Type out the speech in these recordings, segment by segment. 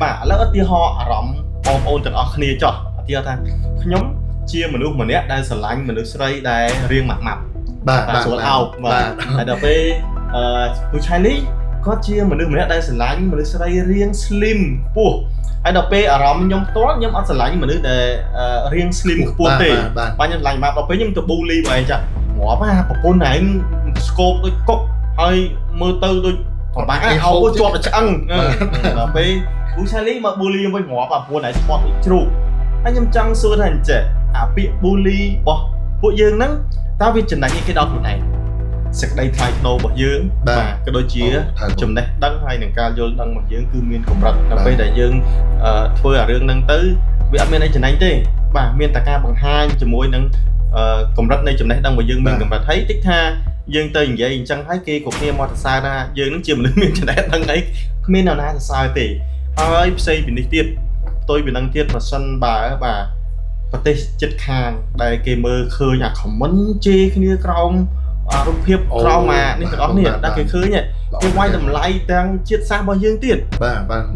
បាទឥឡូវឧទាហរណ៍អារម្មណ៍បងប្អូនទាំងអស់គ្នាចុះឧទាហរណ៍ថាខ្ញុំជាមនុស្សម្នាក់ដែលស្រឡាញ់មនុស្សស្រីដែលរាងម៉ាក់បាទស្រួលអោបបាទហើយដល់ពេលពូឆៃលីគាត់ជាមនុស្សម្នាក់ដែលស្រឡាញ់មនុស្សស្រីរាង slim ខ្ពស់ហើយដល់ពេលអារម្មណ៍ខ្ញុំផ្ទាល់ខ្ញុំអត់ស្រឡាញ់មនុស្សដែលរាង slim ខ្ពស់ទេបាទខ្ញុំស្រឡាញ់ម៉ាក់ដល់ពេលខ្ញុំទៅ bully បងឯងចាងាប់ប្រពន្ធឯងស្គោបដូចកុកហើយមើលទៅដូចប្របាក់ឲ្យជាប់តែឆ្អឹងដល់ពេលពូឆៃលីមក bully ខ្ញុំវិញងាប់ប្រពន្ធឯងស្ពត់ដូចជ្រូកហើយខ្ញុំចង់សួរថាអញ្ចេះអាពាក្យ bully របស់ពួកយើងហ្នឹងតើវាចំណេញអីគេដល់ខ្លួនឯងសេចក្តីថ្លៃថ្នូររបស់យើងបាទក៏ដូចជាចំណេះដឹងហើយនឹងការយល់ដឹងរបស់យើងគឺមានកម្រិតដល់ពេលដែលយើងធ្វើអារឿងហ្នឹងទៅវាអត់មានអីចំណេញទេបាទមានតែការបង្ហាញជាមួយនឹងកម្រិតនៃចំណេះដឹងរបស់យើងមានកម្រិតហើយតិចថាយើងទៅនិយាយអញ្ចឹងហើយគេគ្រប់គ្នាមកសរសើរថាយើងនឹងជាមនុស្សមានចំណេះដឹងអីគ្មានអ្នកណាសរសើរទេហើយផ្សេងពីនេះទៀតផ្ទុយពីនឹងទៀតប្រសិនបើបាទប្រទេសជិតខាងដែលគេមើលឃើញអា comment ជេរគ្នាក្រោមរូបភាពក្រោមនេះទាំងអស់នេះដែលគេឃើញគេវាយតម្លៃទាំងជាតិសាសន៍របស់យើងទៀត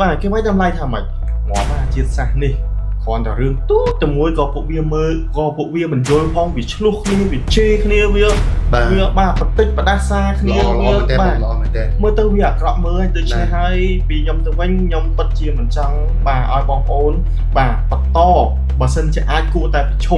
បាទគេវាយតម្លៃថាម៉េចងាប់ជាតិសាសន៍នេះគ្រាន់តែរឿងទូទៅមួយក៏ពួកវាមើលក៏ពួកវាមិនយល់ផងវាឆ្លោះគ្នាវាជេរគ្នាវាបាទបន្តិចបដាសាគ្នាវាបាទមើលទៅវាអាក្រក់មើលដូច្នេះហើយពីខ្ញុំទៅវិញខ្ញុំពិតជាមិនចង់បាទឲ្យបងប្អូនបាទបន្តបើសិនជាអាចគួរតែប្រឈប់